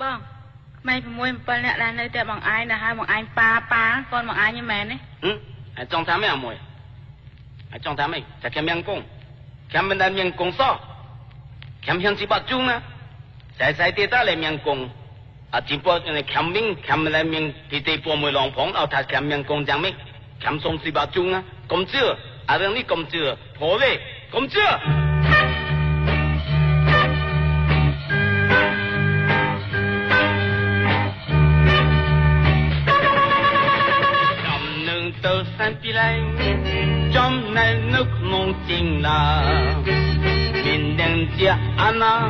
Bông, mày phải mua một phần lẹ là nơi tiệm bằng ai là hai bằng anh pa con bằng ai như mẹ đấy. Trong tháng mấy à mùi? Trong tháng mấy? Chả kém miếng cung, kém bên đây miếng cung sao? Kém hiện chỉ bắt chung á, sai tiết ta lại miếng cung, chỉ bắt kém miếng kém lại miếng thì tây bộ mùi lòng phong, thay kém miếng cung chẳng mấy, kém xong chỉ bắt chung á, công chưa? Rằng đi công chưa? Thôi vậy, công chưa? Tơ san pi lai trong này nước nông chính là miền đông chia ana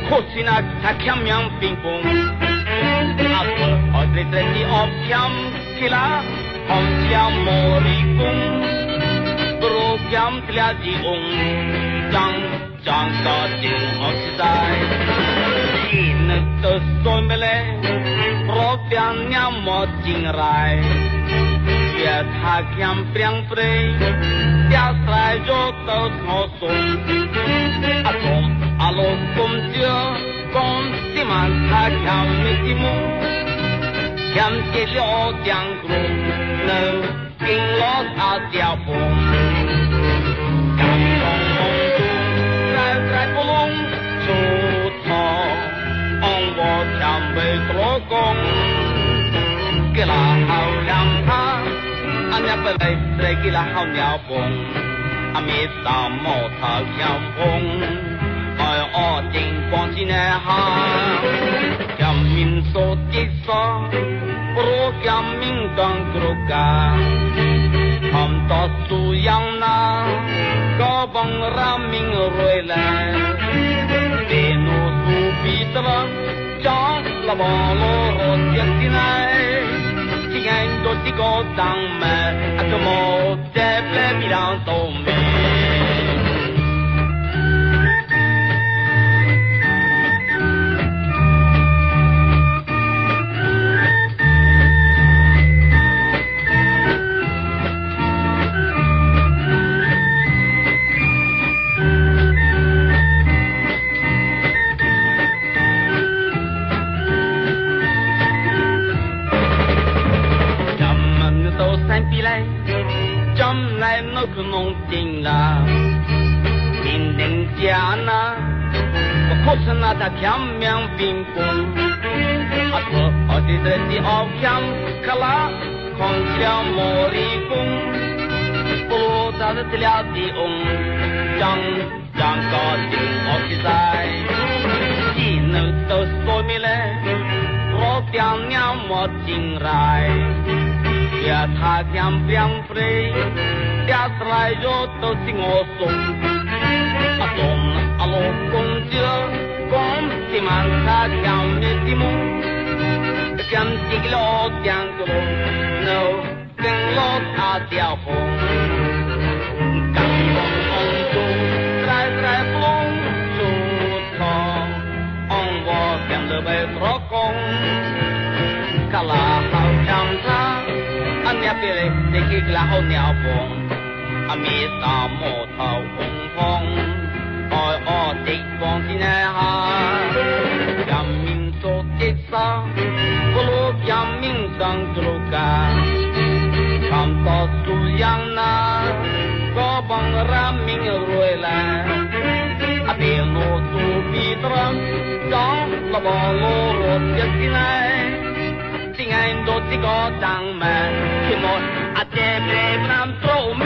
khó xin à thà khăm yang ping pong à ở đây đây đi ốp khăm thì là hồng chia mồ đi cung pro khăm thì là gì ông chẳng có tiếng ở sai chỉ nước tơ sôi mê lê pro piang nhắm một chính rai Yet hakiam priang prei, ya sai jo tao ngô sung. Atom alo kum chưa, con si man hakiam mi ti mu. Kiam ti lo tiang grung, nơ kinh lo a tiao bông. Kiam song mong tu, trai polong chu thọ, ông bo kiam bê tro gong. Cái là hào yang tha. Anh nhớ lại đây kia là hao nhau bông, anh biết sao mò thở nhau bông, hỏi ở tình quan chỉ nè ha, cầm min số chết sao, pro cầm min càng cột cả, hầm to su yang na, có bằng ra min rồi lại, để nô su bị tao, cho là bỏ lô rồi tiếc thế này. Anh tôi chỉ có tăng mà anh có một đẹp lẽ bị đau tổn mình trong này nó không nông tình là bình định gia na và khó khăn là ta kém miếng bình quân à thưa ở đây đi học kém khá là con treo mồ đi cung bố ta đã theo đi ông chẳng có tiếng ở cái dài chỉ nơi tớ sôi mi lệ rõ tiếng nhau một chính rai ya tha kiam priang prei ya trai jo to sing o sung atom alo kong chưa con si man tha kiam ni ti mu kiam ti lo tiang ko no keng lo a tiao po cam bong ong tu trai plong tu tho ong bo kiam le be tro kong kala hao kiam tha anh nhớ về để khi là hậu nhau buồn, anh biết ta mò thầu ung phong, oi tích phong xin ha, cầm min số tích sa, bolo cầm min sang truka, cầm to su yang na, có bằng ram min rồi là, anh biết nô su bi trăng, đó là bao lô rồi xin này. Tiếng Anh đôi chỉ có tăng mà khi một à đẹp đẹp làm trâu mê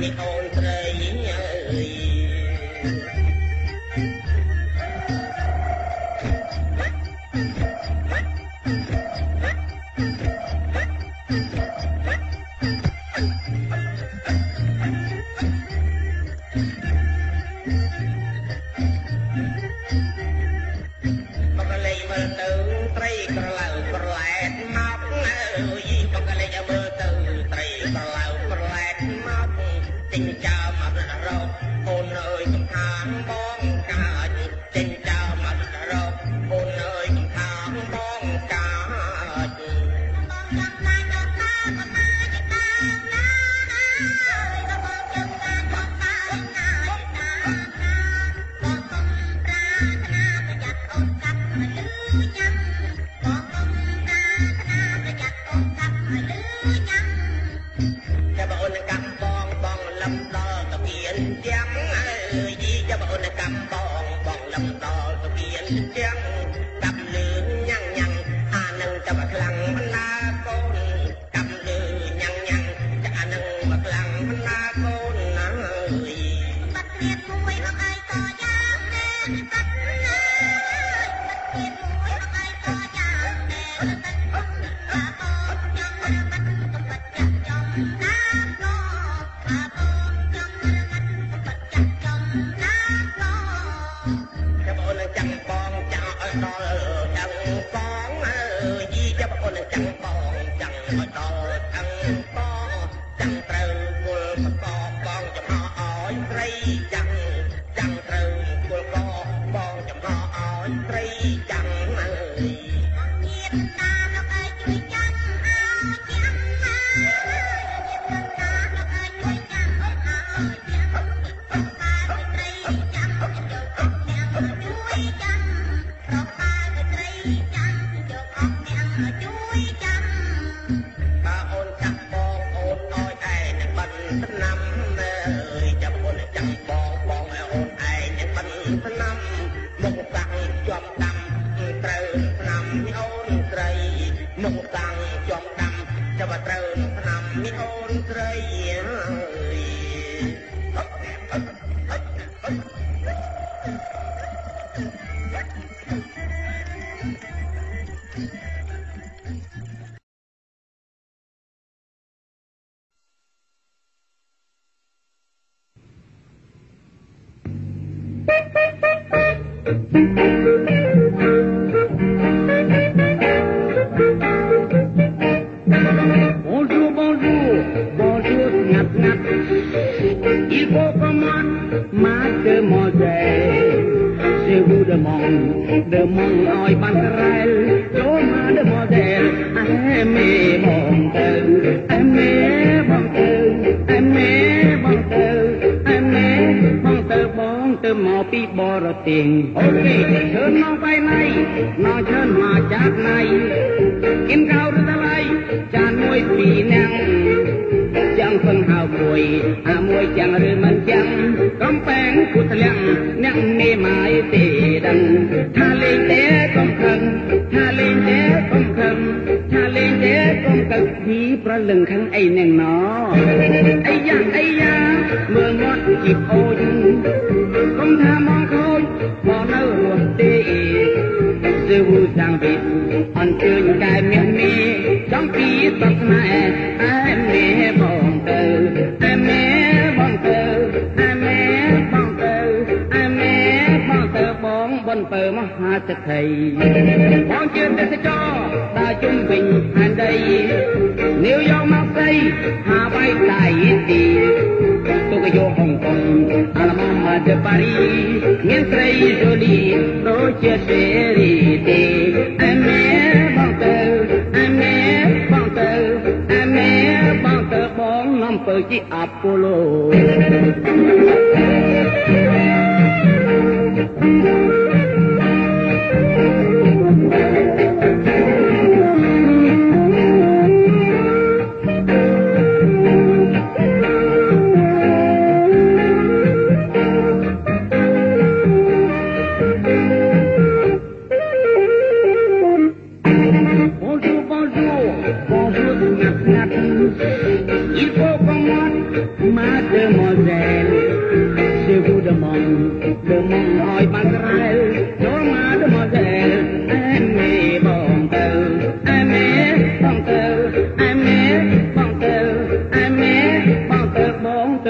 នេះអូនស្រីអើយ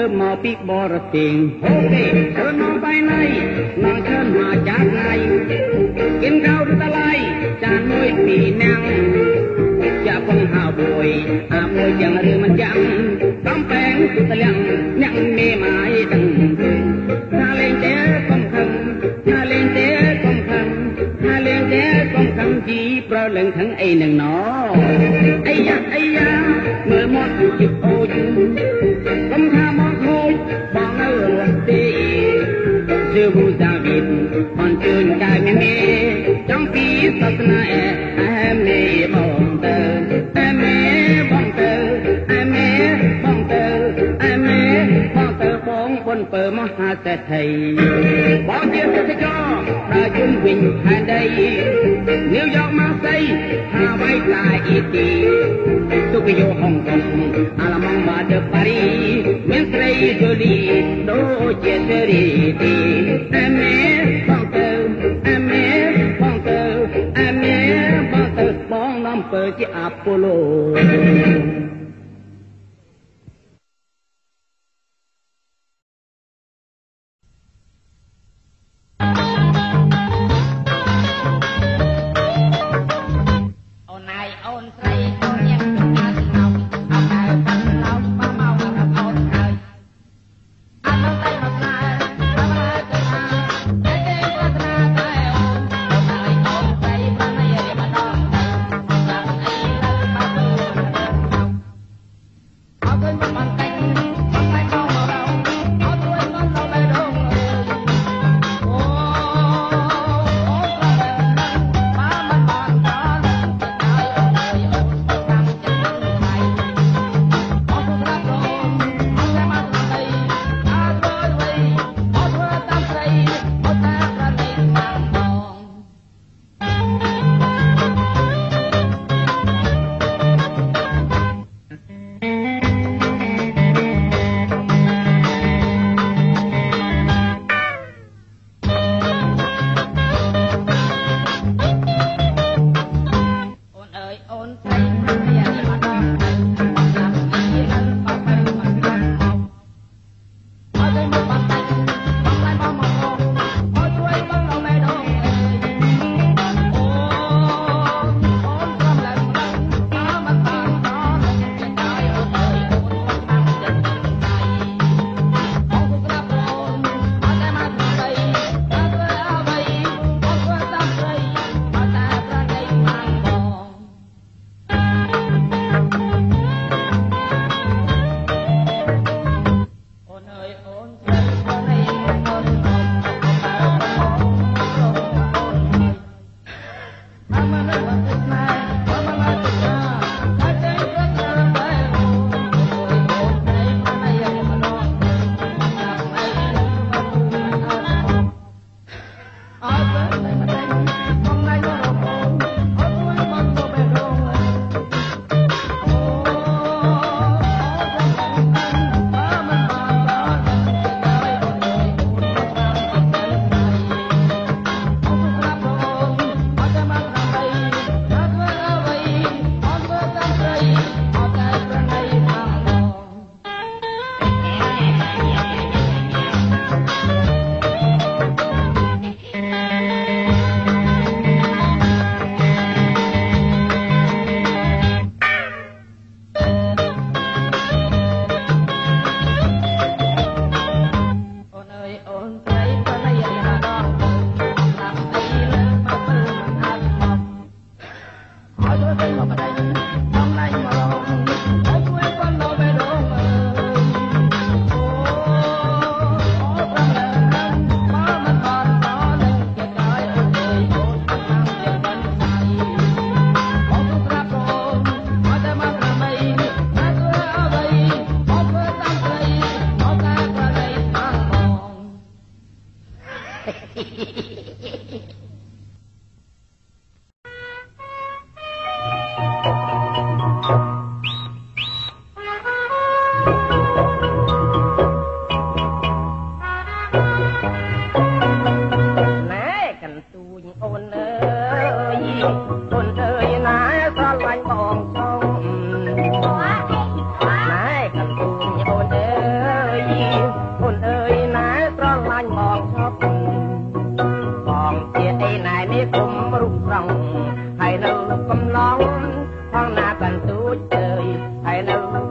ធ្វើមកពីបរទេសអូខេធ្វើមកបែរណៃនងច្រើនមកចាស់ណៃกินข้าวตะไลจานមួយពីណាំងចាក់បង្ហើបួយអាមួយយ៉ាងរឿងមិនចាំកំបែងទលាំងញ៉ាំងមេម៉ាយដឹងថាលេងតែកំខឹងថាលេងតែកំខឹងថាលេងតែកំខឹងជីប្រលឹងខឹងអីនឹងណអីយ៉ាមើលមកជីអូចកំថាមកហូចបងនៅរស់ទេជឿវូសាវិតអនជឿនកាយមេចំពីសាសនាអែមេបងទៅអែមេបងទៅអែមេបងទៅអែមេបងទៅបងបុនពើមហាសេដ្ឋីបងជាសេដ្ឋីដើរជុំវិញផែនដីញៀវយកមកស្អីហាវ៉ៃឡាយអ៊ីទីទូកយោហុងកុងអាឡម៉ង់បាដឺប៉ារីមានស្រីជូលីដូចជាសេរីទីអែមេបងទៅអែមេបងទៅអែមេបងទៅបងនាំពើជាអាប៉ូឡូ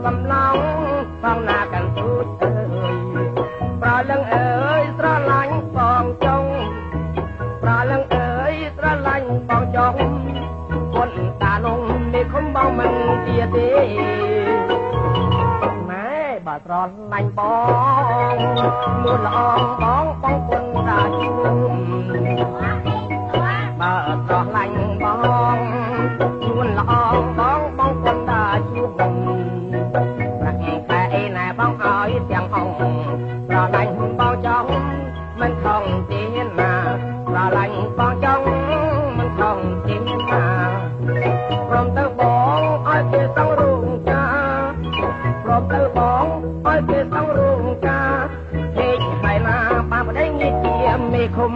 កំឡងបងណាកាន់ទូចអើយប្រលឹងអើយស្រឡាញ់បងចុងប្រលឹងអើយស្រឡាញ់បងចុងគុនតានងនេះខំបងមិនទៀតទេម៉ែបើស្រឡាញ់បងនួនល្អបងគុនតាជួបើស្រឡាញ់បងនួនល្អបងគុនតាជួប្រាក់ខែណែបងឲ្យទាំងអង្គស្រឡាញ់បងចង់មិនខំទេណាស្រឡាញ់បងចង់មិនខំទេណាព្រមទៅបងឲ្យគេសង់រោងការព្រមទៅបងឲ្យគេសង់រោងការហេតុហើយណាបាបដេញនេះជាមេឃុំ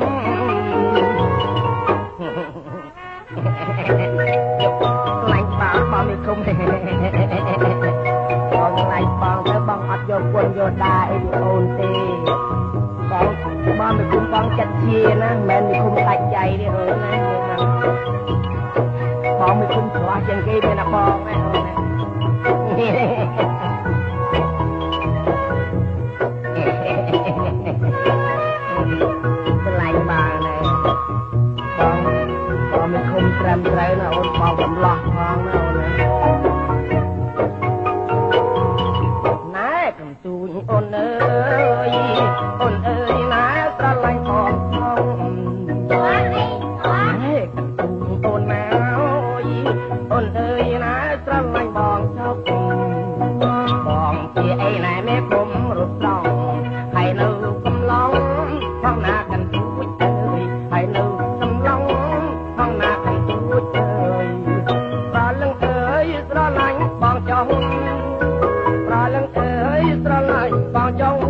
ខ្លាញ់បាបមេឃុំបងខ្លាញ់បងទៅបងអត់យកគុណយកដាអីអូនទេបងមេឃុំបងចិត្តជាណាមិនមែនមេឃុំដាច់ចៃទេអូនណាបងមេឃុំឆ្លោះជាងគេទេណាបងណាអូនណាខ្លាញ់បងណាបងមេឃុំត្រឹមត្រូវណាអូនបងកំឡោះផងណាអូនណែកំទូញអូនអើយអូនអើយណាស្រឡាញ់បងផងណែកំទូញអូនណាអូនអើយណាស្រឡាញ់បងចុកបងជាអីណែមេគុំរត់ស្រង់ហើយនៅកំឡុងផងណាកាន់ទូចអើយហើយនៅកំឡុងផងណាកាន់ទូចអើយប្រលឹងអើយស្រឡាញ់បងចង់ប្រលឹងអើយស្រឡាញ់បងចង់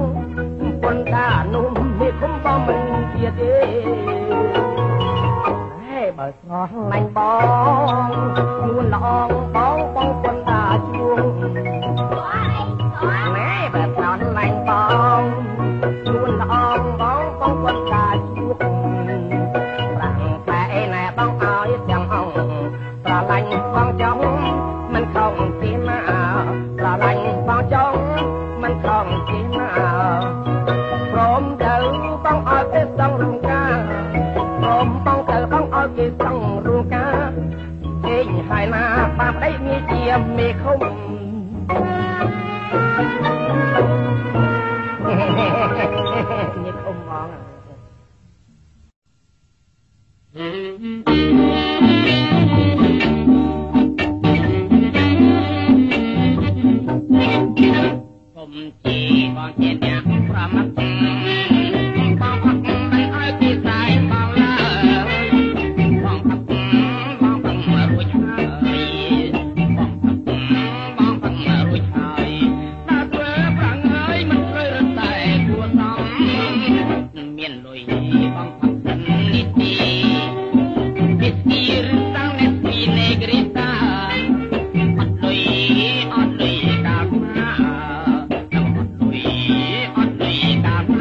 គុនតានោះមេគុំបងមិនទៀតទេបើស្រឡាញ់បងនួនល្អបងគុនតាជួងណែបើស្រឡាញ់បងនួនល្អបងគុនតាជួងប្រាំងតែឯណែបងឲ្យទាំងអង្គស្រឡាញ់បងចង់មិនខំទេណាស្រឡាញ់បងចង់មិនខំទេណាព្រមទៅបងឲ្យទេសងរំការព្រមបងទៅបងឲ្យគេសង់រោងការគេហើយណាបាបដៃមានជាមេឃុំមេឃុំហ្មងผมจีបងជាអ្នកប្រមាថបងអត់មិនឲ្យគេស្ដាយបងឡើយបងផឹកបងផឹកមករួចហើយបងផឹកបងផឹកមករួចហើយដល់ធ្វើប្រាំងហើយមិនត្រូវរត់តែគួរសមមានលុយបងផឹកសិននេះទីពីស្គីរតាំងនេះពីនេក្រីតាអត់លុយកាលណាអត់លុយកាល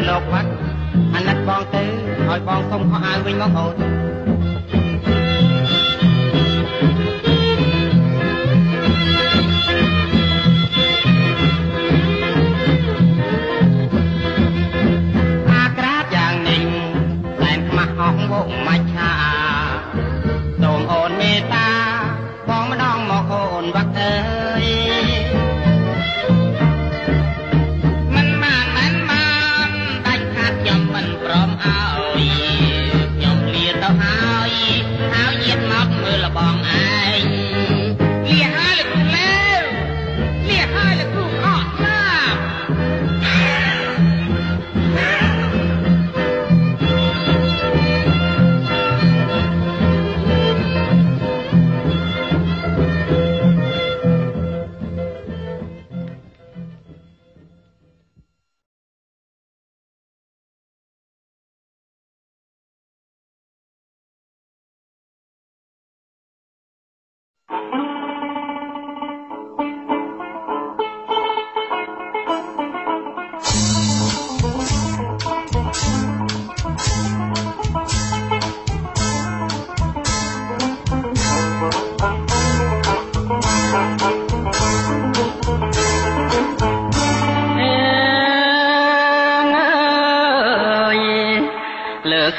លោកវត្តអាណិតបងទៅឲ្យបងសុំខោអាវវិញមកអូន យខ្ញុំលាទៅហើយយាតមកមើលលបងឯងលាហើយលោកគ្រូលេវលាហើយលោកគ្រូខកណា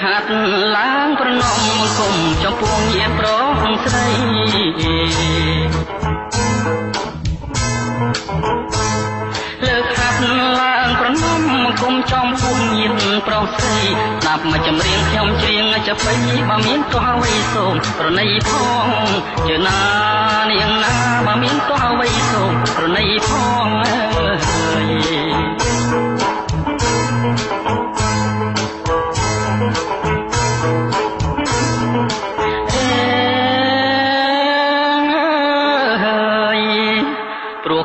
ហាត់ឡើងប្រណំគុំចំពោះញាតិប្រុសស្រីលើកហាត់ឡើងប្រណំគុំចំពោះញាតិប្រុសស្រីស្ដាប់មកចម្រៀងខ្ញុំច្រៀងចាប់បីបើមានទោះអ្វីសូមប្រណីផងជឿណានាងណាបើមានទោះអ្វីសូមប្រណីផង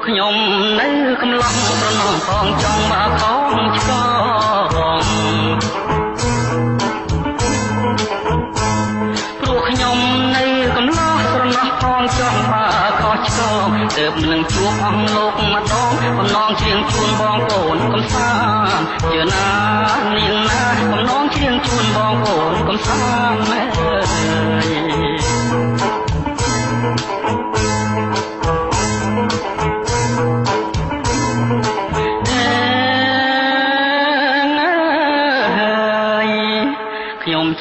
ខ្ញុំនៅកំឡុងប្រណងផងចង់មកខំឆ្កងព្រោះខ្ញុំនៅកំឡុងប្រណងផងចង់មកខំឆ្កងទើបនឹងជួបអស់លោកម្ដងបំណងច្រៀងជូនបងប្អូនកំសាន្តជឿណានាងណាបំណងច្រៀងជូនបងប្អូនកំសាន្ត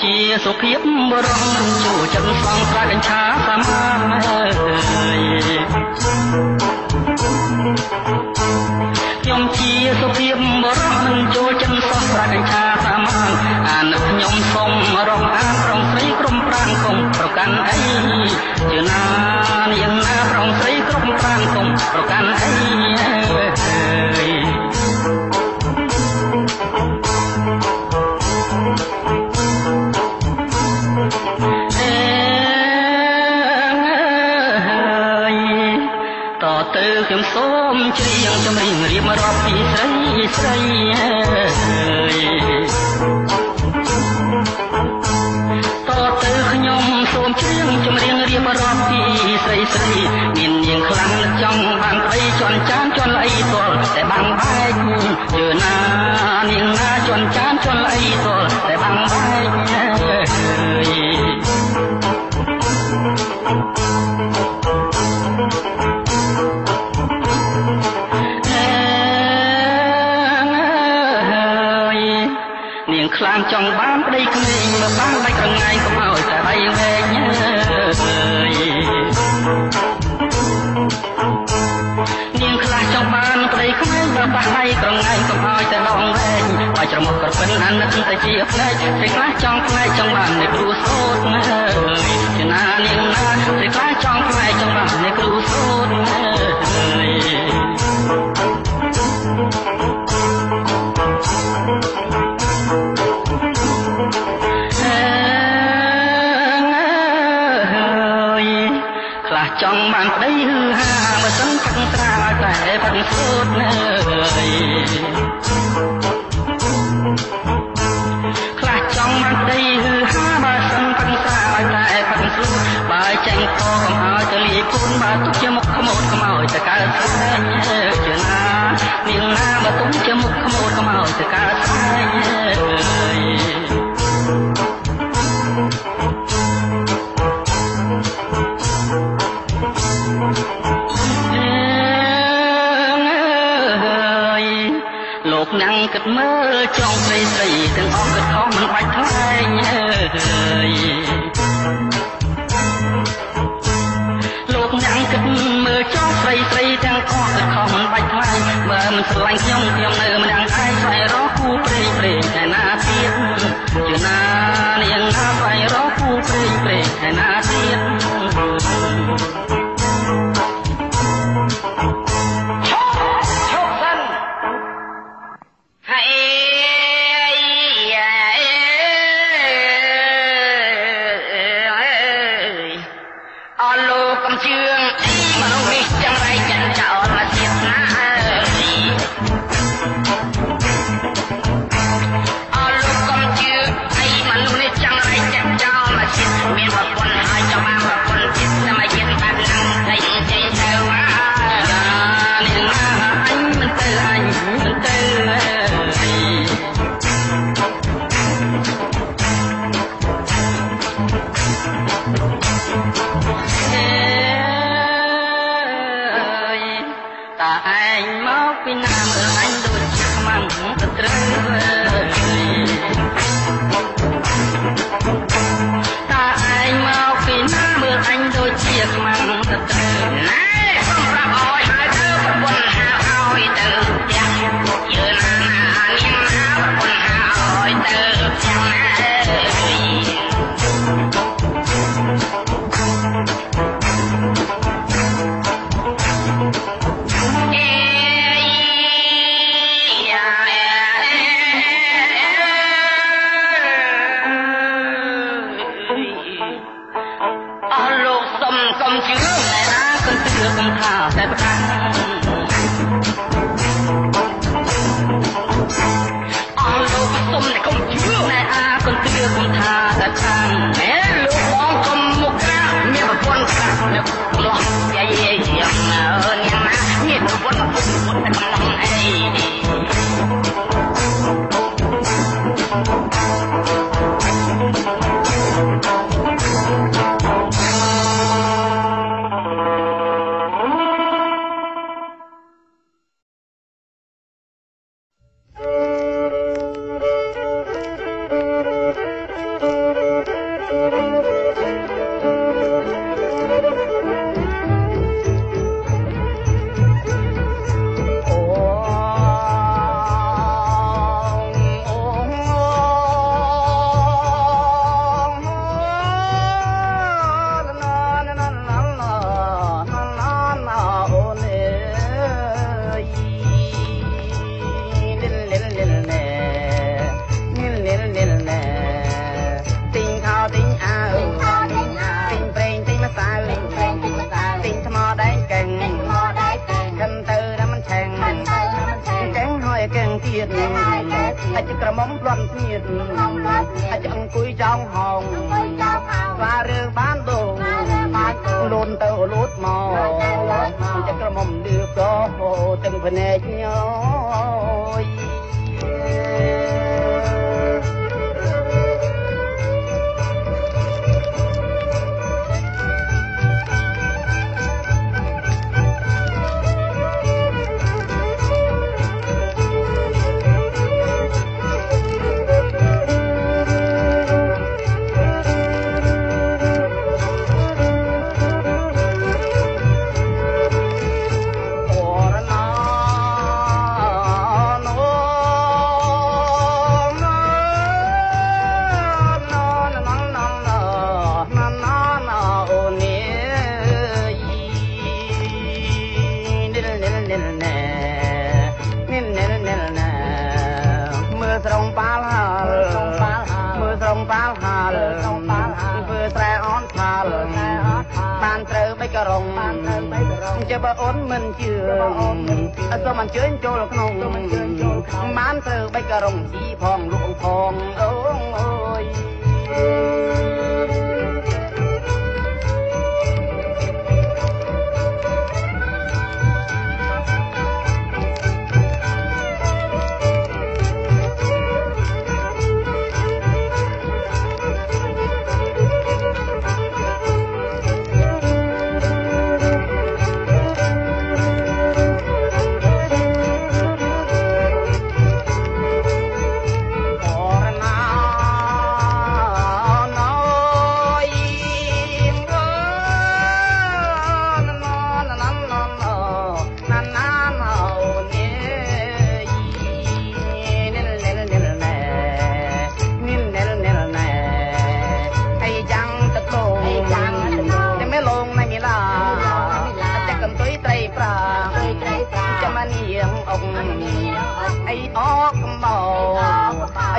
ជាសុភាពបរមចូលចិត្តស្វងប្រាកញ្ឆាសាមានខ្ញុំជាសុភាពបរមចូលចិត្តស្វងប្រាកញ្ឆាសាមានអានឹកខ្ញុំសុំរំអានប្រងស្រីក្រុមប្រាំងគុំប្រកាន់អីជឿណានាងណាប្រងស្រីក្រុមប្រាំងគុំប្រកាន់អីខ្ញុំសូមច្រៀងចម្រៀងរៀបរាប់ពីស្រីស្រីតទៅខ្ញុំសូមច្រៀងចម្រៀងរៀបរាប់ពីស្រីស្រីមាននាងខ្លាំងចង់បានប្តីជន់ចានជន់អីទាល់តែបាំងបែកជឿណានាងណាជន់ចានជន់អីទាល់តែបាំងបែកខ្លាំងចង់បានប្តីក្មេងមកបានដាច់ក្រងាយកុំឲ្យតែដៃវែងនាងខ្លះចង់បានប្តីក្មេងមកបានដៃក្រងាយកុំឲ្យតែដងវែងឲ្យច្រមុះក្រពិនអាណិតតែជាផ្នែកពេលខ្លះចង់ផ្នែកចង់បាននៃគ្រូសូត្រចំណានាងណាពេលខ្លះចង់ផ្នែកចង់បាននៃគ្រូសូត្រចង់បានប្តីហឺហាបើសិនផឹកស្រាតែផឹកសូត្រខ្លះចង់បានប្តីហឺហាបើសិនផឹកស្រាតែផឹកសូត្របើចេញខកុំឲ្យទៅលាយពូនបើទុកជាមុខខ្មោចកុំឲ្យទៅកើតស្អែកជឿណានាងណាបើទុកជាមុខខ្មោចកុំឲ្យទៅកើតស្អែកលោកណាំងគិតមើលចង់ស្រីស្រីទាំងអស់គិតខំមិនបាច់ថ្លែងលោកណាំងគិតមើលចង់ស្រីស្រីទាំងអស់គិតខំមិនបាច់ថ្លែងបើមិនស្រឡាញ់ខ្ញុំនៅម្នាក់ឯងស្វែងរកគូព្រេងតែណាទៀត ជឿណែណាកុំជឿកុំថាតែប្រកាន់អស់លោកសុំកុំជឿណែណាកុំជឿកុំថាតែខាងណែលោកបងកុំមុខក្រាស់មានប្រពន្ធក្រាស់លោកលោះយាយយ៉ាងណាអ្នកណាមានប្រពន្ធតែកំឡុងអីអាចក្រមុំព្រំស្ងៀតអាចអង្គុយចောင်းហោងស្វារឿងបានដូងលូនទៅលូតមកអាចក្រមុំឌឺក៏ទាំងភ្នែកញយจะบ่អូនមិនជឿសូមអញ្ជើញចូលក្នុងបានត្រូវបិចក៏រងជីផងលក់ផងអូយ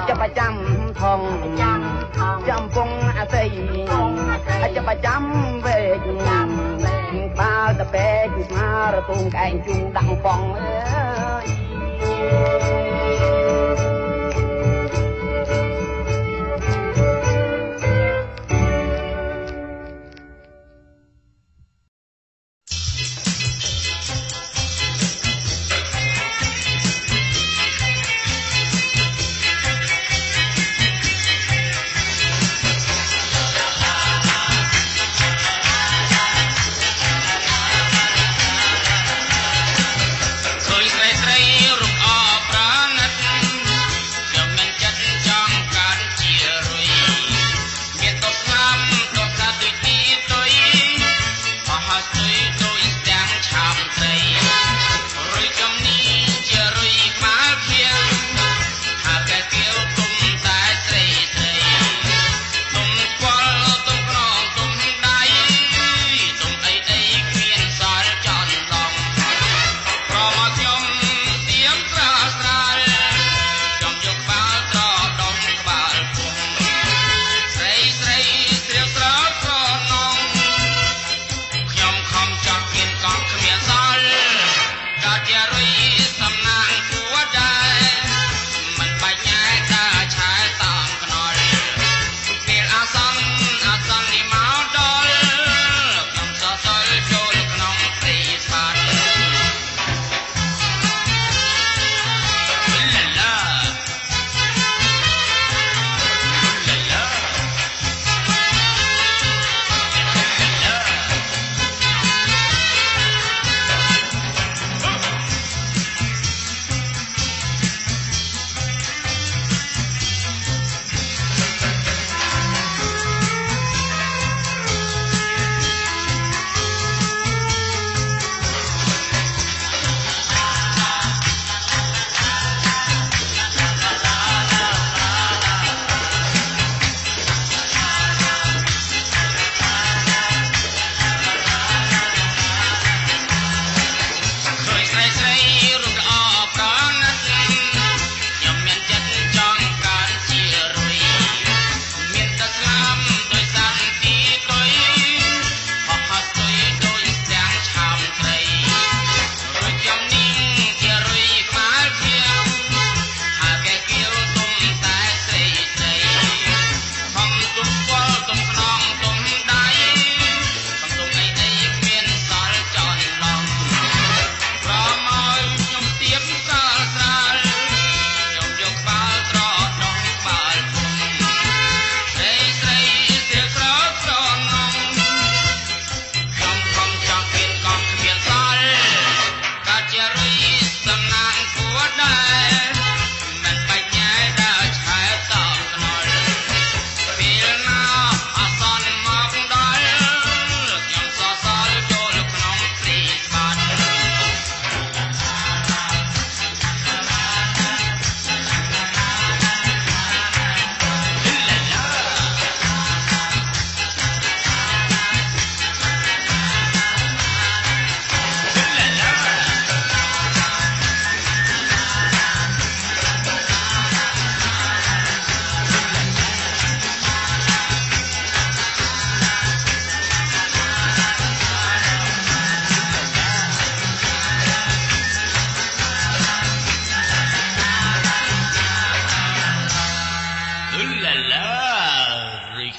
จะประจำทองจำปงอาศัยจะประจำเวกปลาตะเปกมาระตุงแกงจุงดังปองស្រីរំអប្រាណ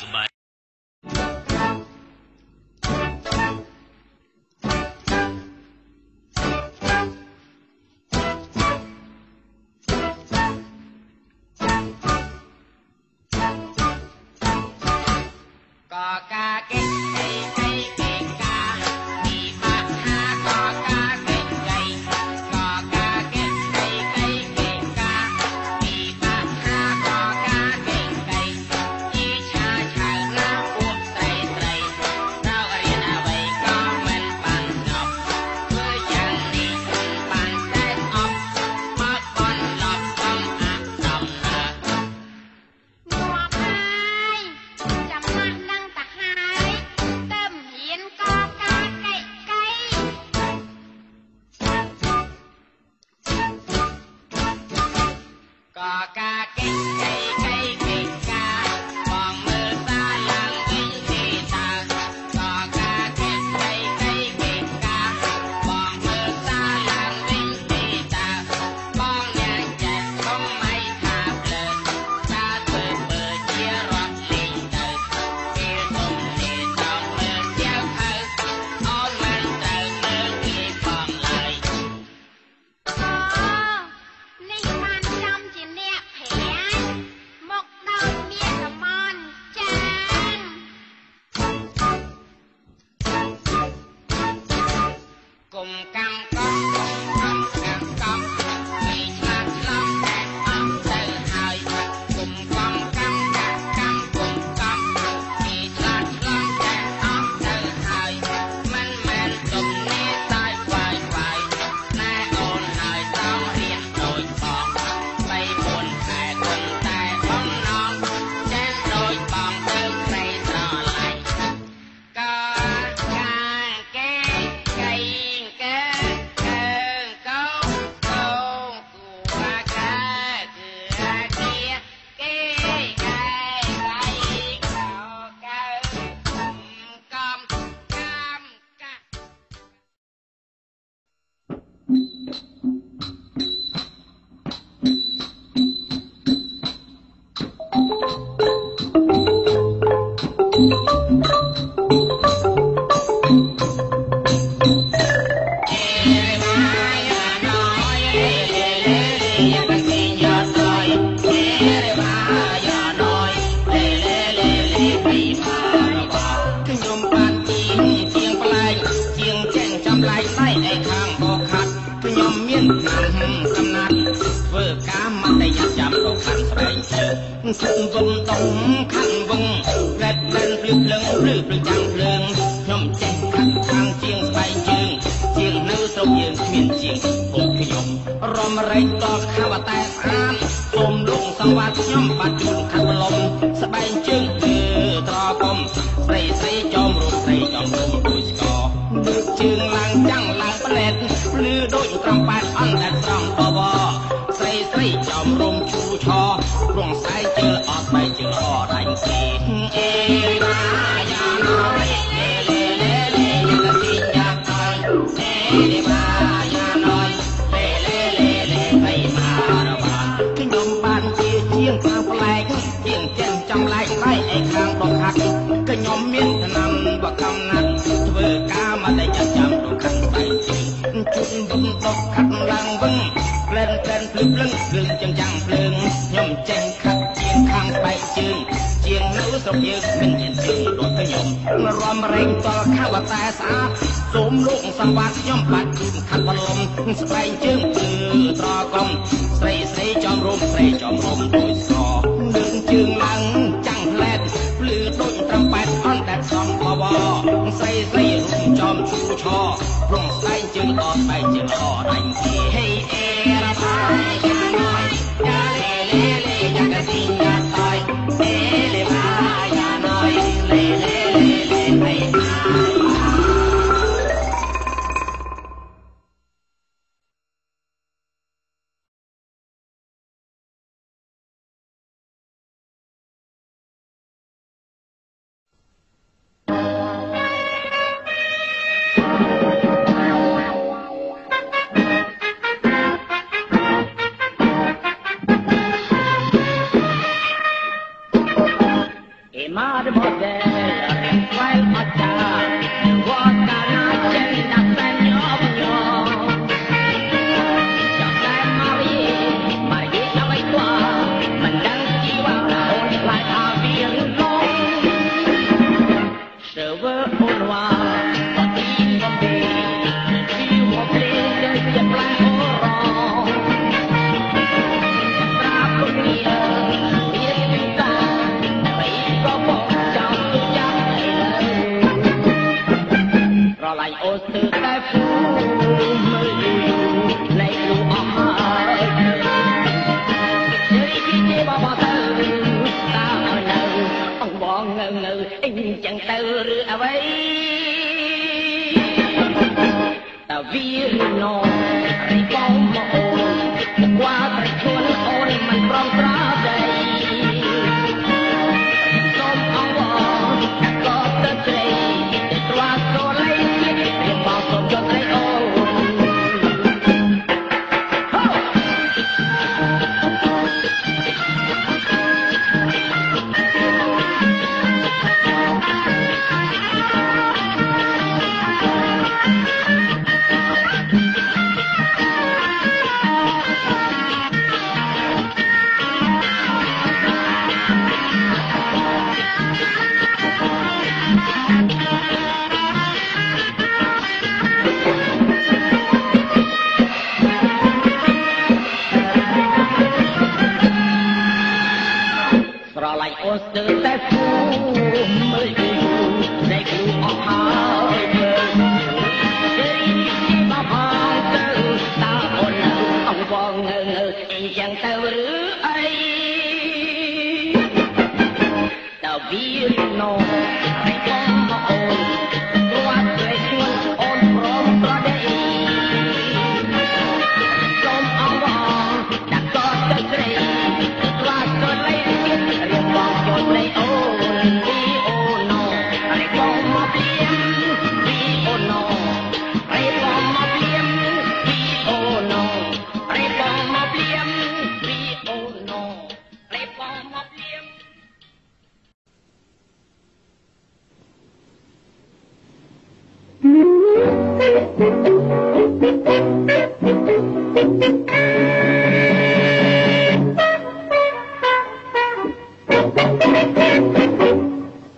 សប្បាយ Emad model, while Mata, what can I tell that man of your? Just like Marie, away to Mandanjiwa, only like our beer long. Server on one, but in Bombay, you will play the black or wrong. Lại ô từ tay phu mới này lu ai chơi chơi bao bao tơ ta ở đâu ông bỏ ngơ ngơ anh chẳng tơ rửa vậy ta vi nó ai bom mà ôn qua phải chuồn ôn mình rong ra đây sôm ông bỏ có tơ chơi qua rồi từ tay phu mới này cứ ông hỏi chơi bao bao tơ ta ôn ông còn ngơ ngơ chẳng tao rứa ấy tao biết nó phải con mà ôn qua trời chuông ôn prom ra đây trong ông bò đã có cái gì qua trời lấy Play on, we oh no, I want my blame, we oh no, I want my blame, we oh no, I want my blame, we oh no, I want my blame.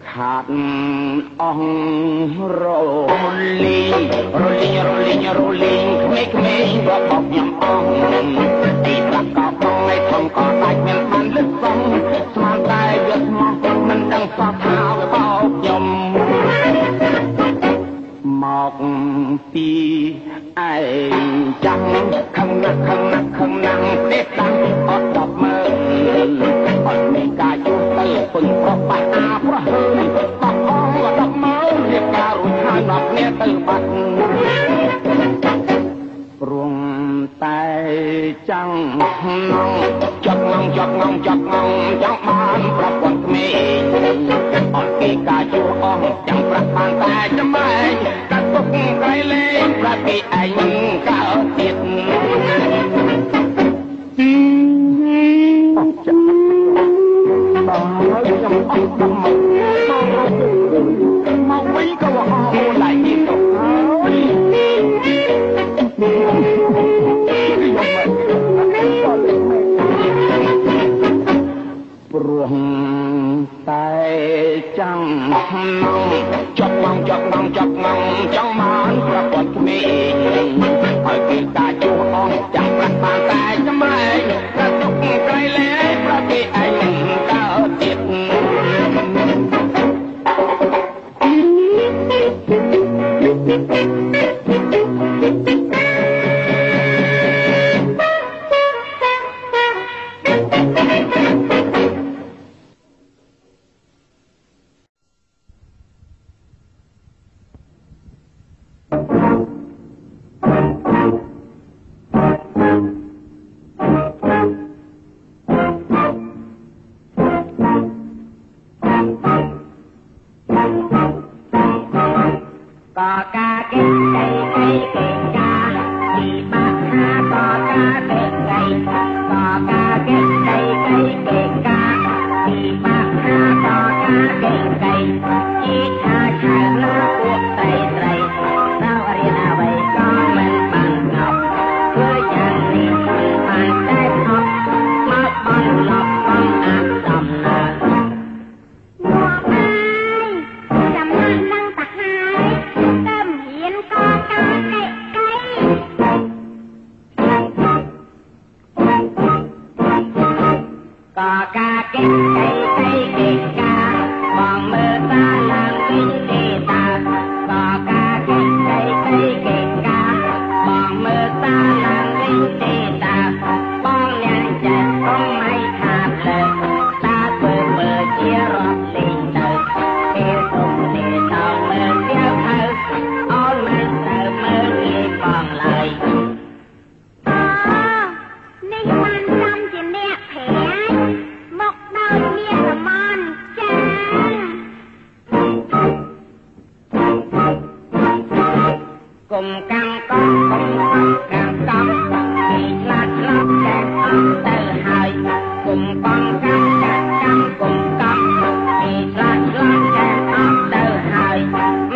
Hạt ong rolling, make me walk up nhầm ong. Đi bắt cọp ong ngày thông có tay miền ban lướt sông, xoan tay vượt mong mình đang xót thao với bao nhầm. Một tí ai chẳng không năng tết đắng ọt đọc mơ ọt mì cà chua tây phừng phọc bạc à phá hơi bọc ong và đọc mơ liệt cà rùi hai nọc nghe từ bạc ruộng tay chẳng nong chọc nong chẳng bán bạc quần mì ọt mì cà chua ong chẳng bạc bàn tay cho mày cắt tóc cái lên bạc kỳ anh cao thiệt mau quý câu họ lại liên tục ruộng tay chẳng nong chọc nong chẳng mán ra quật mì hỏi kỳ ta chua ong chẳng đặt bàn tay cho mày ra tóc cây lẽ ra kỳ anh cao thiệt có ca cái cây ca đi bạc ha có ca cái cây có ca cái cây ca đi bạc ha có ca ុំកម្មក៏កុំកម្មកម្មពីឆ្លាតឆ្លាប់តែអត់ទៅហើយកុំកំកម្មកម្មកុំកម្មពីឆ្លាតឆ្លាប់តែអត់ទៅហើយ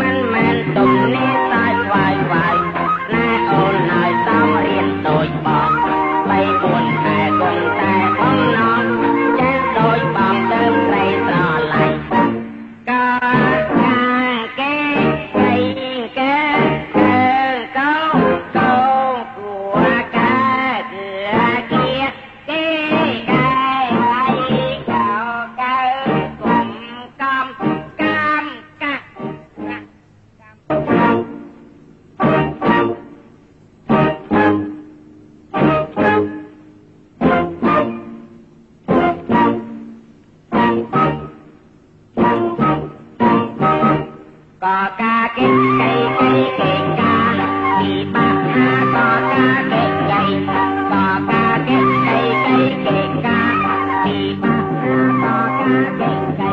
មិនមែនទុំនេះតែស្វាយស្វាយណែអូនហើយតាមរៀនដូចបង3-4ខែគង់តែអំណងចេះដូចបងទៅស្រីស្រឡាញ់កាគេគេកោគួរកាគឺគេគេកាកោកៅគុំកំកម្មកាก็กาเกะไก่ไก่เกะกาปีปากหาก็กาเกะไก่ก็กาเกะไก่ไก่เกะกาปีปากหาก็กาเกะไก่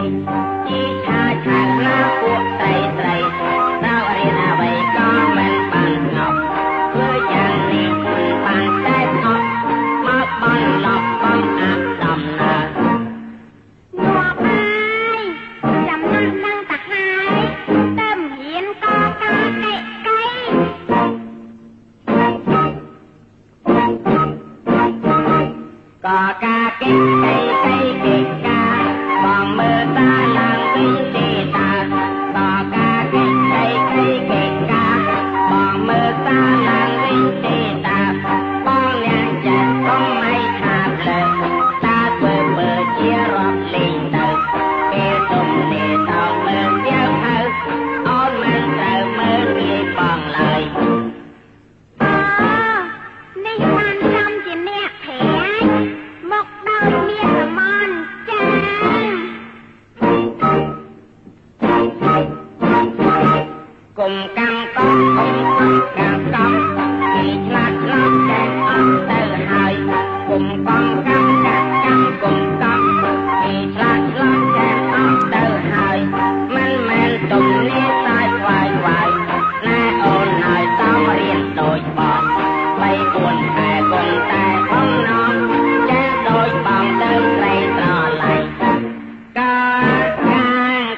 จีชาชาลาพวกไตไตเราเรียนเอาไว้ก็มันปันงอกเพื่ออย่างนี้มันปันแต่งอกมาบันหลอกบังอับดำนางัวไปจำนั่งนั่งตะไคร้เติมเหียนก็กาเกะไก่ก็กาเกะไก่ไก่เกะกาบองมือตาลางวิ่งดีตาก็กาเกะไก่ไก่เกะกาบองมือตาลางวิ่งดีตาบองเลี้ยงจัดต้องไม่ขาดเลยตาเปิดเปิดเชียร์รอบลิงเตอเกตุ่มเนตองมือเดียวเขาอ้อนมันเติมมือมีบองเลยนี่มันจำจีเนี่ยแผลมกดาวเมียสมอนจังกลุ่มกำก็กลุ่มกำก็กี่ฉลาดล้อมแจกออกเตอร์หายกลุ่มกำกำกลุ่มกำกี่ฉลาดล้อมแจกออกเตอร์หายมันแม่นตุ่มนี้ตายควายควายแน่โอนหายต้องเรียนโดยบอก3-4แค่คงแต่ของน้องแจ้โดยบองเติมใส่ตรอไหลกากา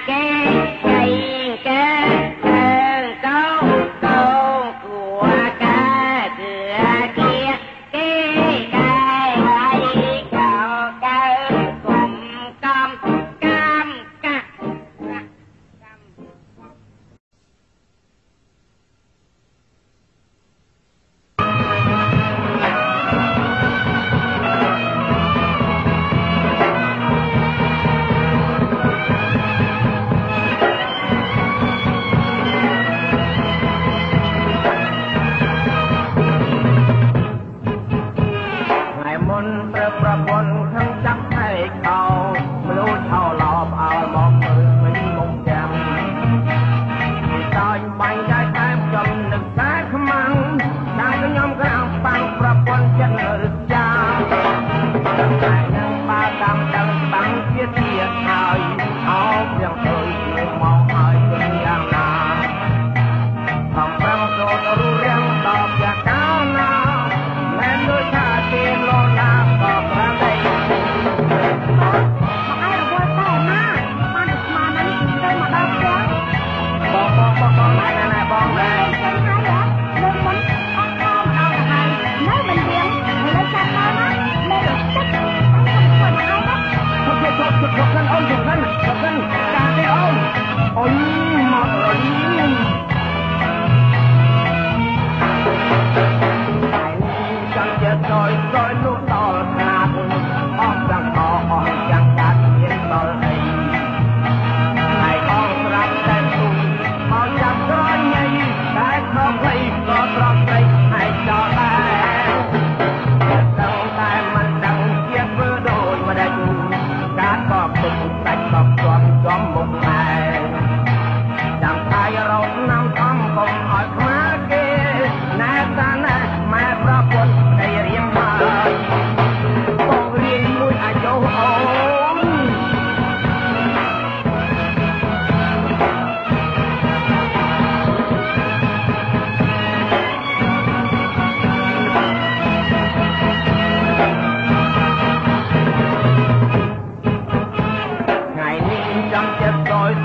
เกะไก่เกะเกา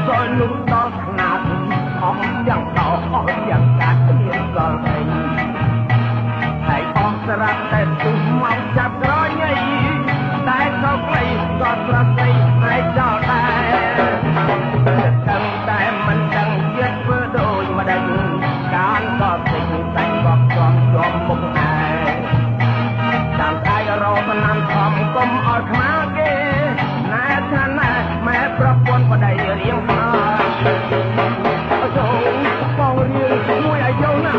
rồi lúc đó ngạt không chẳng đỏ chẳng cả tiếng gọi thầy hãy on sẽ ra tên tụi mong chặt rõ nhây tại sao quay còn ra xây hãy cho ta đừng tại mình đừng giết với đôi mà đừng cán có tình xanh gọt tròn cho một ngày chẳng ai rồi mà nằm thầm công ở khá ghê nè thân nè mẹประปวนประเดี๋ยวเรียงมาโจ้เฝ้าเรียงมวยไอ้โจ้นะ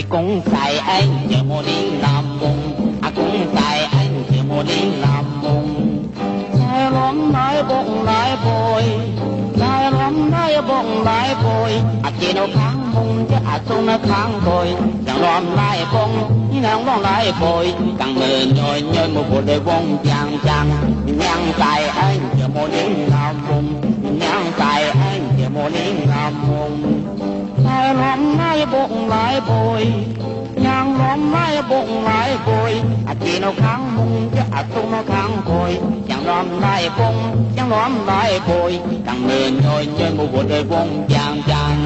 cũng xài anh chờ mùa đi làm mùng, cũng xài anh chờ mùa đi làm mùng. Sai lắm nói bụng lại bồi, sai lắm nói bụng lại bồi, chỉ đâu kháng មុំជាអាសុនៅខាងគយយ៉ាងរំឡាយបងយ៉ាងរំឡាយបយកាំងមើលញយញយមកពុទ្ធវងយ៉ាងចាំងញ៉ាំងតែអញជាមកនេះណាមុំញ៉ាំងតែអញជាមកនេះណាមុំតែរំឡាយបងឡាយបយយ៉ាងរំឡាយបងឡាយបយអាជីនៅខាងមុំជាអាសុនៅខាងគយយ៉ាងរំឡាយបងយ៉ាងរំឡាយបយកាំងមើលញយញយមកពុទ្ធវងយ៉ាងចាំង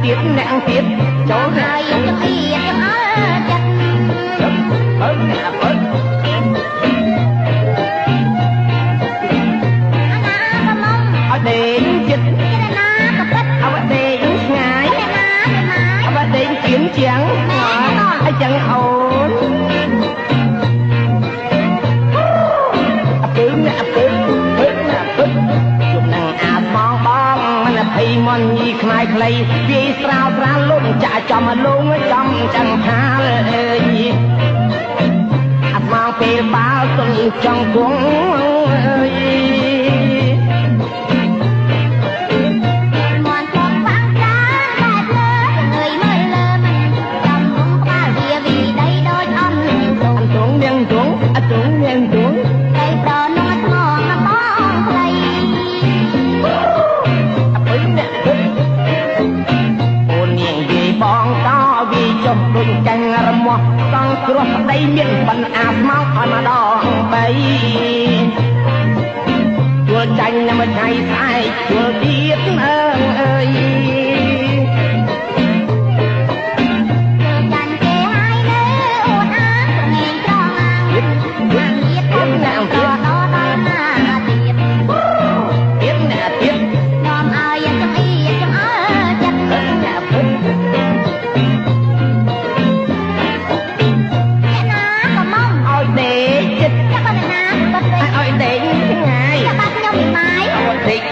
ទៀតអ្នកទៀតចូលហើយជំនៀទាំងអើចិត្ត យខ្លីវាយស្រាលស្រាលលុនចាចំលងចំចឹងថាអើយអាស្មងពេលបាល់ទុនចង់គង់អើយគ្រោះប្តីមានបណ្អាមកឲ្យម្ដងបីជួលចាញ់តែមួយថ្ងៃស្អែកជួលទៀតអើយចាញ់គេហើយនៅអូនអាងត្រងអាងទៀតណាស់ទៀតដល់ណាទៀតណាស់ទៀតនាំឲ្យយ៉ាងអីយ៉ាងអើចិត្តណាស់ពុទ្ធ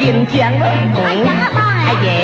กินเชียงมั้ยไอ้จังบ่ไอ้แย่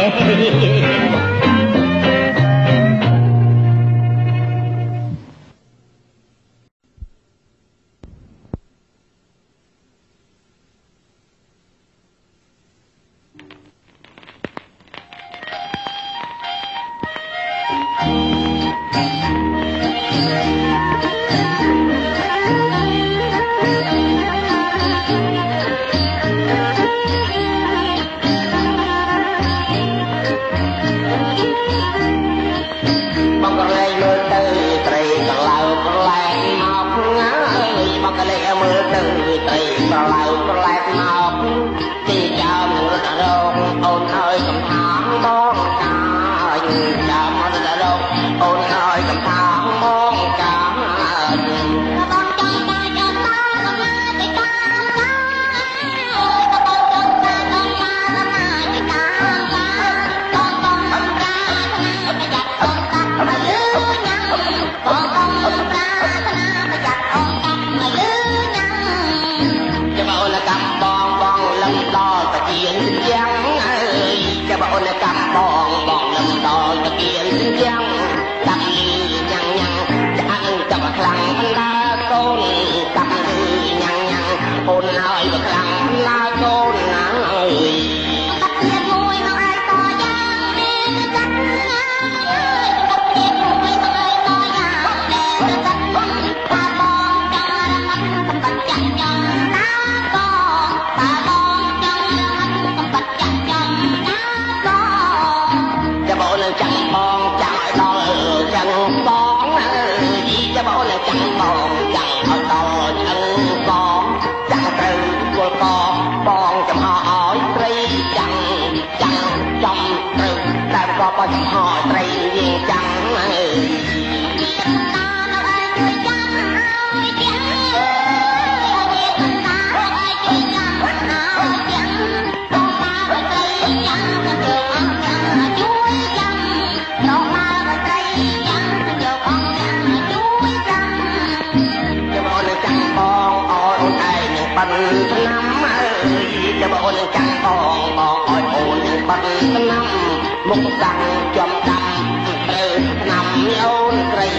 មុខដាំងជាប់ដាំត្រូវឆ្នាំអូនស្រី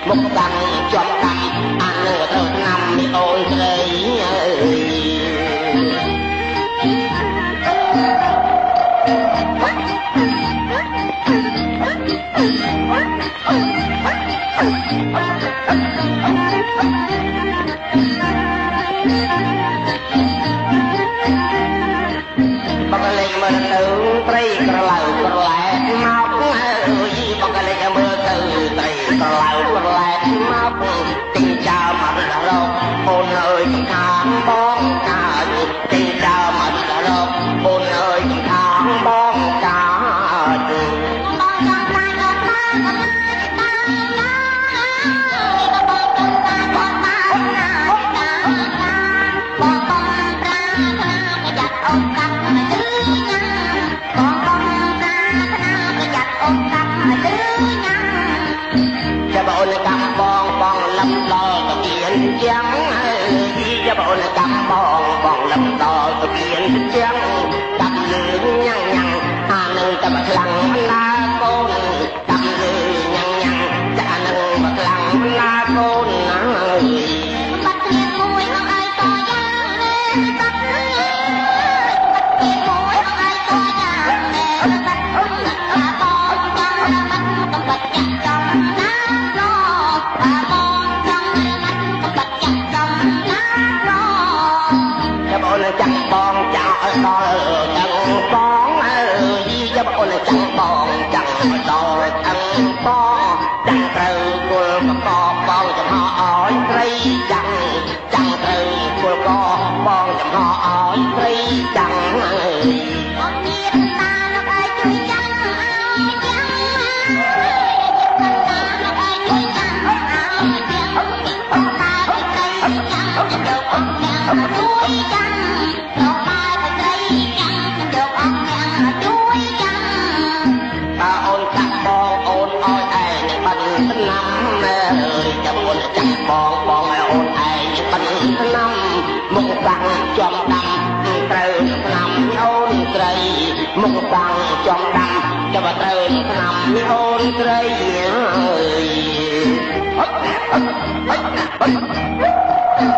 មុខដាំងជាប់ដាំអានឹងត្រូវឆ្នាំអូនស្រីអើយបកលេងមើលទៅត្រីក្រឡៅក្រឡែកមកអើយបកលេងមើលទៅត្រីក្រឡៅក្រឡែកមកទិញចោលមករកអូនអើយខាងបងកាយទិញចោលមករកអូនអើយខាងបងកាយបងចង់បានអត់បានអត់ចាំហើយបងកំបងលំដល់ទៅគៀនចាំកាប់លឿញញ៉ាំងអានឹងតែខ្លាំង ឲ្យត្រីចាំងបងមានតាលោកឲ្យជួយចាំងឲ្យចាំងលោកឲ្យជួយចាំងឲ្យចាំងបងតាត្រីចាំងលោកអងចាំងជួយចាំងលោកបាយត្រីចាំងលោកអងចាំងជួយចាំងតើអូនចាក់បងអូនឲ្យឯងបាត់ឆ្នាំអើយចាំអូនចាក់បងបងឲ្យអូនឯងបាត់ឆ្នាំមុខបាំងចំដាំត្រូវឆ្នាំអូនត្រីមុខបាំងចំដាំចាំត្រូវឆ្នាំអូនត្រីអើយអត់អត់អត់អត់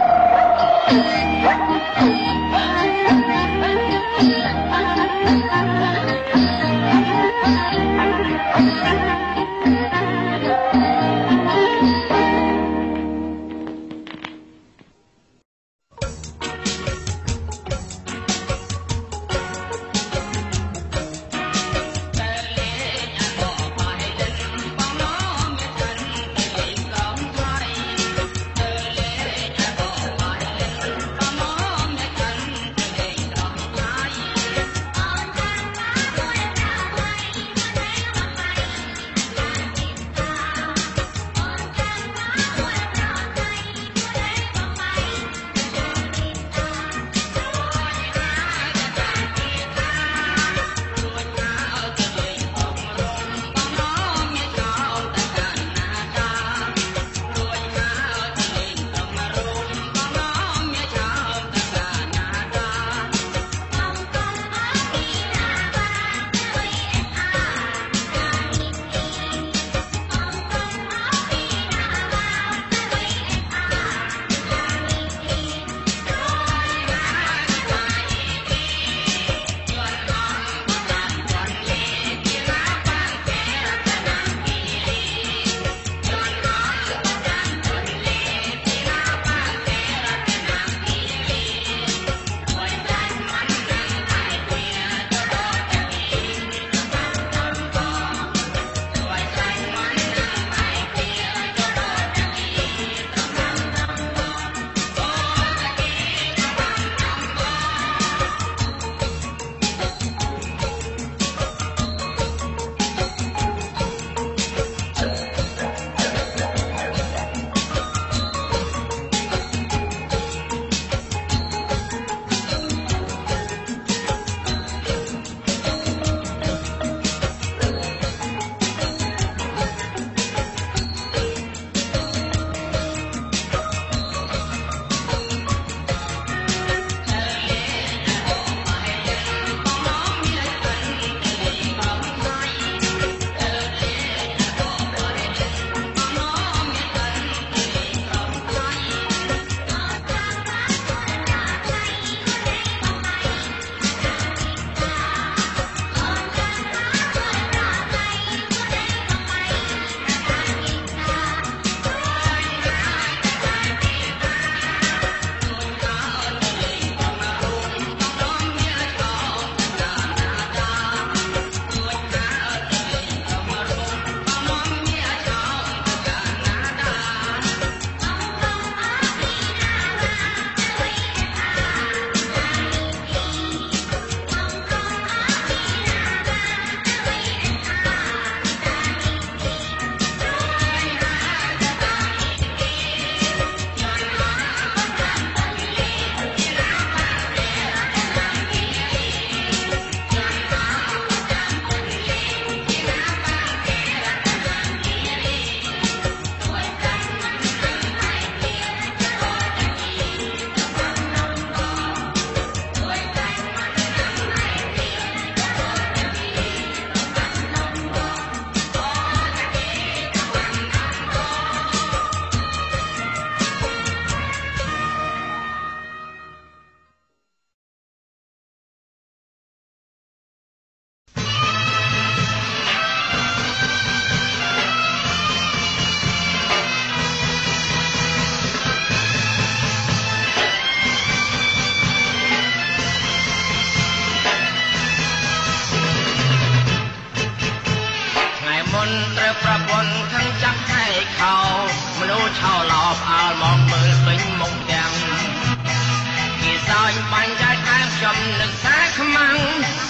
ហើយបាញ់ចាយថែមខ្ញុំនឹកខ្សែខ្មាំង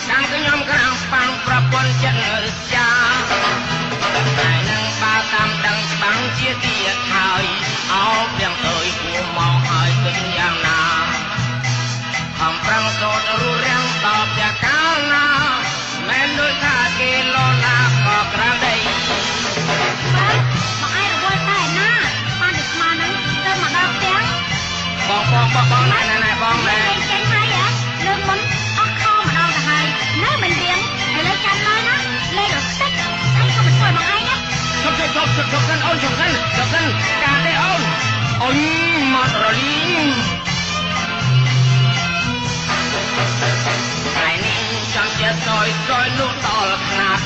ចាំខ្ញុំក្រាំងស្បាំងប្រពន្ធចិត្តរស្យាហើយនឹងបើតាមដឹងច្បាំងជាទៀតហើយអោបទាំងអើយគួមកហើយគិតយ៉ាងណាខំប្រឹងសូត្ររូរាំងតបតែកាលណាមែនដូចថាគេលោណាក៏ក្រៅដីបងឯងរវល់តែណាបានតែស្មានហ្នឹងទៅមកដល់ផ្ទះបងណែបងណែចេញហើយហ៎លើកមុនអស់ខោម្ដងទៅហើយនៅមិនរៀងឥឡូវចាំឡើយណាលេងរត់តិចអីក៏មិនធ្វើមកឯងណាជប់កិនអូនជប់កិនការទេអូនមករលីងថ្ងៃនេះចាំចិត្តសយនោះដល់ខ្នាត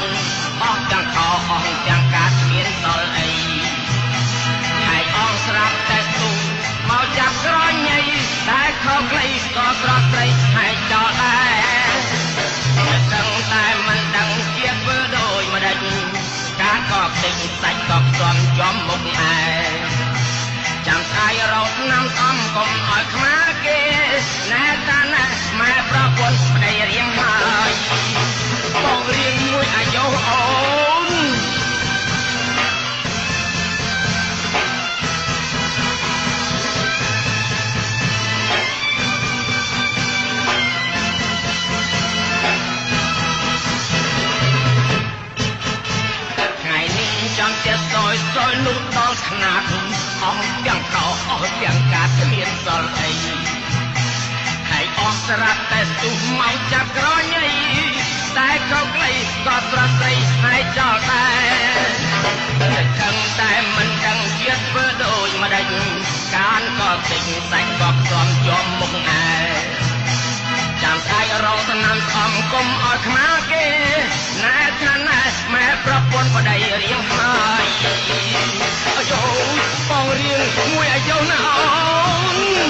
អស់ទាំងខោអស់ទាំងកាត់មានដល់អីហើយអងស្រាប់តែទូមកចាប់ក្រញ៉ៃតែខោក្លីក៏ស្រស់ស្រីហើយចោលដែរមិនដឹងតែមិនដឹងជាធ្វើដូចម្ដេចការក៏ខ្ទេចសាច់ក៏ខ្សំចំមុខឯចាំស្អែករោតឆ្នាំអំកុំឲ្យខ្មាស់គេណែតាណាម៉ែប្រពន្ធប្តីរៀងហើយបងរៀងមួយអាយុអូនថ្ងៃនេះចាំចិត្តសយនោះដល់ខ្នាតអស់ទាំងកោអស់ទាំងកាត់គ្មានសល់អីហើយអស់ស្រាប់តែទុះមកចាប់ក្រញ៉ៃតែកោក្លីក៏ស្រស់ស្រីហើយចោលដែរតែដឹងតែមិនដឹងជាធ្វើដូចម្ដេចកានក៏ទិញសាច់ក៏ខ្សំជាប់មុខឯចាំស្អែករងឆ្នាំស្អំគុំឲ្យខ្មាស់គេណែថាណែម៉ែប្រពន្ធប្តីរៀងហើយអាយបងរៀងមួយអាយុណាអូន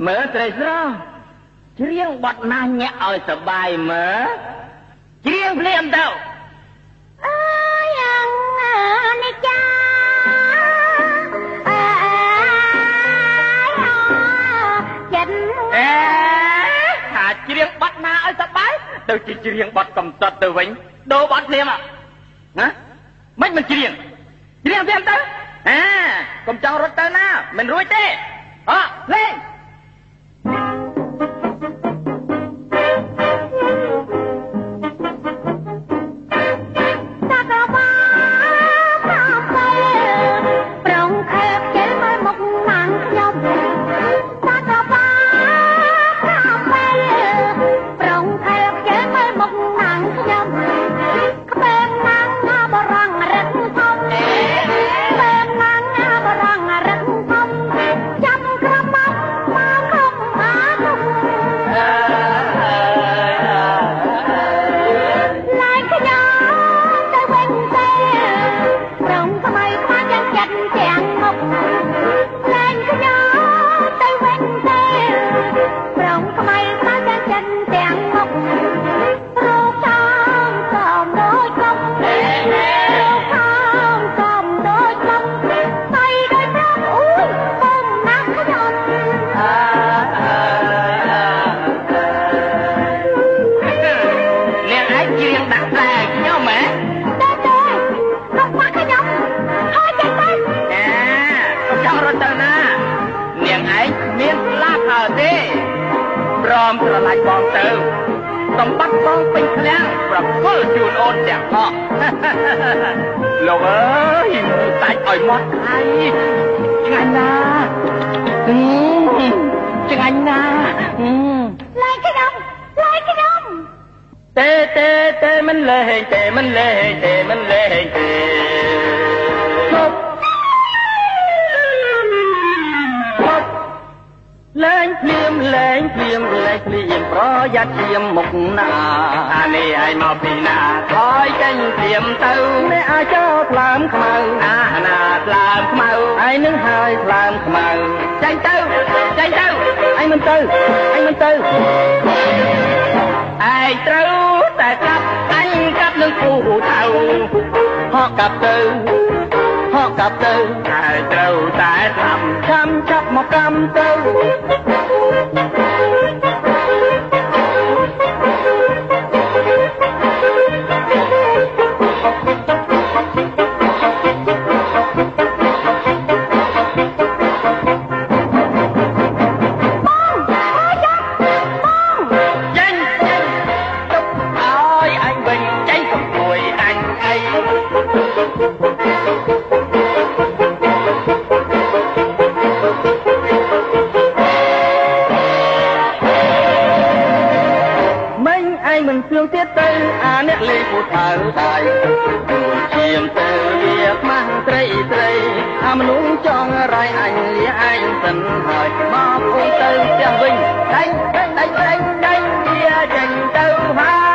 មើលត្រីស្រស់ច្រៀងបត់ណាស់ញាក់ឲ្យសបាយមើលច្រៀងភ្លាមទៅអើយយ៉ាងនេះចាចិត្តថាច្រៀងបត់ណាស់ឲ្យសបាយ ទៅជាច្រៀងបទកំសត់ទៅវិញដូរបទភ្លាមណាមិនច្រៀងភ្លាមទៅកុំចង់រត់ទៅណាមិនរួចទេលេងស្រឡាញ់បងទៅសម្បត្តិបងពេញឃ្លាំងប្រគល់ជូនអូនទាំងអស់លោកអើយមើលសាច់ឲ្យមាត់ហើយឆ្ងាញ់ណាស់ឆ្ងាញ់ណាស់ឡាយខ្ញុំទេមិនលេងទេមិនលេងទេមិនលេងទេលែងភ្លាមប្រយ័ត្នឈាមមុខណាអានេះឲ្យមកពីណាថយចេញភ្លាមទៅអ្នកអាចចោលថ្លើមខ្មៅណាថ្លើមខ្មៅឯនឹងហើយថ្លើមខ្មៅចេញទៅឯងមិនទៅឯងត្រូវតែកាប់អញកាប់នឹងគូថៅហកកាប់ទៅតែត្រូវតែចាំចាប់មកកម្មទៅទៀតទៅអាអ្នកលេងពូថៅដៃឈាមទៅវាខ្មាស់ត្រីអាមនុស្សចង់រៃអញលាអញសិនហើយមកអូនទៅផ្ទះវិញដេញវាចេញទៅហើយ